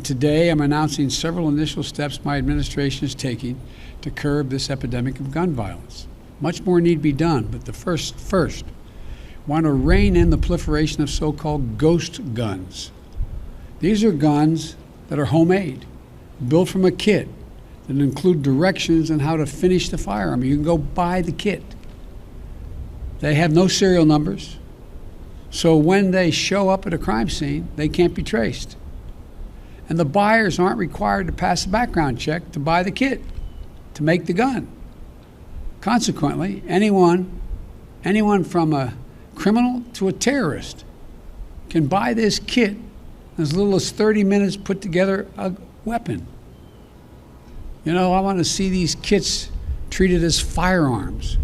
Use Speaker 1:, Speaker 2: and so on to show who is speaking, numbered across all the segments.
Speaker 1: Today, I'm announcing several initial steps my administration is taking to curb this epidemic of gun violence. Much more need be done, but the first, want to rein in the proliferation of so-called ghost guns. These are guns that are homemade, built from a kit, that include directions on how to finish the firearm. You can go buy the kit. They have no serial numbers, so when they show up at a crime scene, they can't be traced. And the buyers aren't required to pass a background check to buy the kit, to make the gun. Consequently, anyone from a criminal to a terrorist can buy this kit in as little as 30 minutes, put together a weapon. You know, I want to see these kits treated as firearms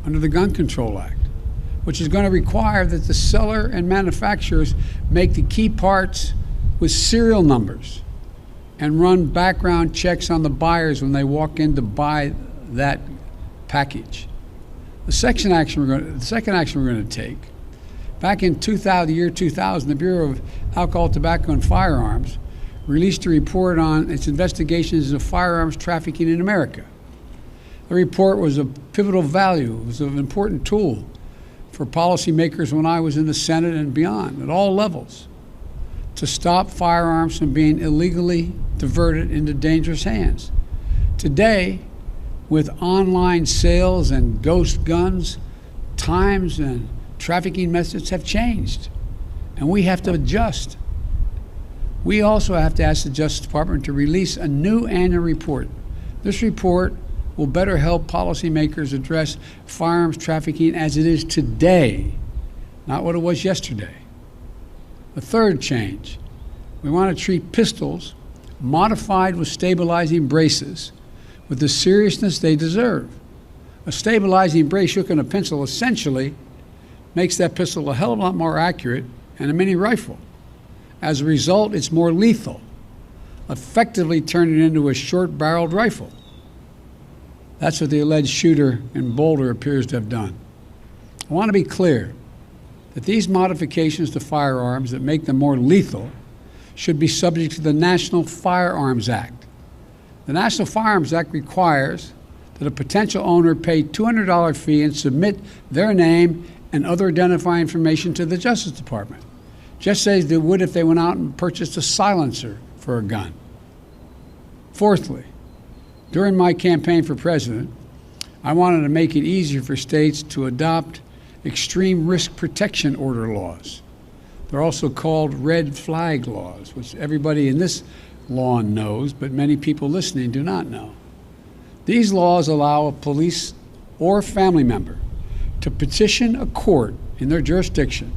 Speaker 1: under the Gun Control Act, which is going to require that the seller and manufacturers make the key parts with serial numbers and run background checks on the buyers when they walk in to buy that package. The second action we're going to take, back in the year 2000, the Bureau of Alcohol, Tobacco, and Firearms released a report on its investigations of firearms trafficking in America. The report was of pivotal value. It was an important tool for policymakers when I was in the Senate and beyond, at all levels, to stop firearms from being illegally diverted into dangerous hands. Today, with online sales and ghost guns, times and trafficking methods have changed, and we have to adjust. We also have to ask the Justice Department to release a new annual report. This report will better help policymakers address firearms trafficking as it is today, not what it was yesterday. The third change, we want to treat pistols modified with stabilizing braces with the seriousness they deserve. A stabilizing brace shook in a pencil essentially makes that pistol a hell of a lot more accurate than a mini rifle. As a result, it's more lethal, effectively turning it into a short-barreled rifle. That's what the alleged shooter in Boulder appears to have done. I want to be clear that these modifications to firearms that make them more lethal should be subject to the National Firearms Act. The National Firearms Act requires that a potential owner pay a $200 fee and submit their name and other identifying information to the Justice Department, just as they would if they went out and purchased a silencer for a gun. Fourthly, during my campaign for president, I wanted to make it easier for states to adopt extreme risk protection order laws. They're also called red flag laws, which everybody in this lawn knows, but many people listening do not know. These laws allow a police or family member to petition a court in their jurisdiction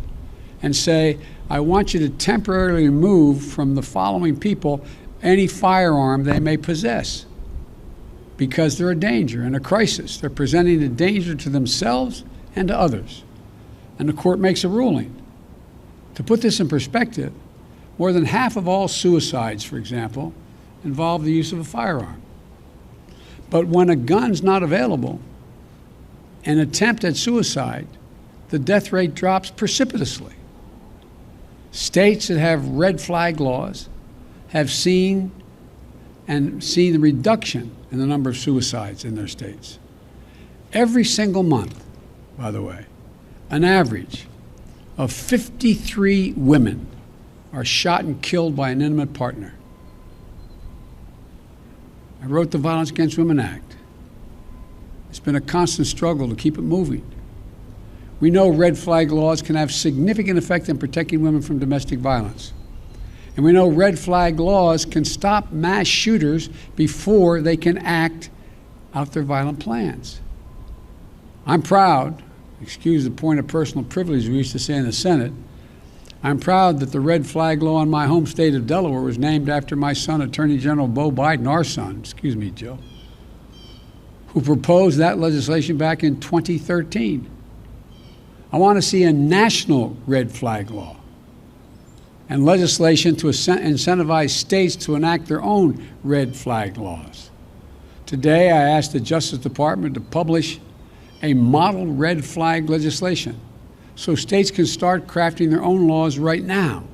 Speaker 1: and say, I want you to temporarily remove from the following people any firearm they may possess because they're a danger and a crisis. They're presenting a danger to themselves and to others. And the court makes a ruling. To put this in perspective, more than half of all suicides, for example, involve the use of a firearm. But when a gun's not available, an attempt at suicide, the death rate drops precipitously. States that have red flag laws have seen the reduction in the number of suicides in their states. Every single month, by the way, an average of 53 women are shot and killed by an intimate partner. I wrote the Violence Against Women Act. It's been a constant struggle to keep it moving. We know red flag laws can have significant effect in protecting women from domestic violence. And we know red flag laws can stop mass shooters before they can act out their violent plans. I'm proud, excuse the point of personal privilege we used to say in the Senate, I'm proud that the red flag law in my home state of Delaware was named after my son, Attorney General Beau Biden, our son, excuse me, Joe, who proposed that legislation back in 2013. I want to see a national red flag law and legislation to incentivize states to enact their own red flag laws. Today, I asked the Justice Department to publish a model red flag legislation so states can start crafting their own laws right now.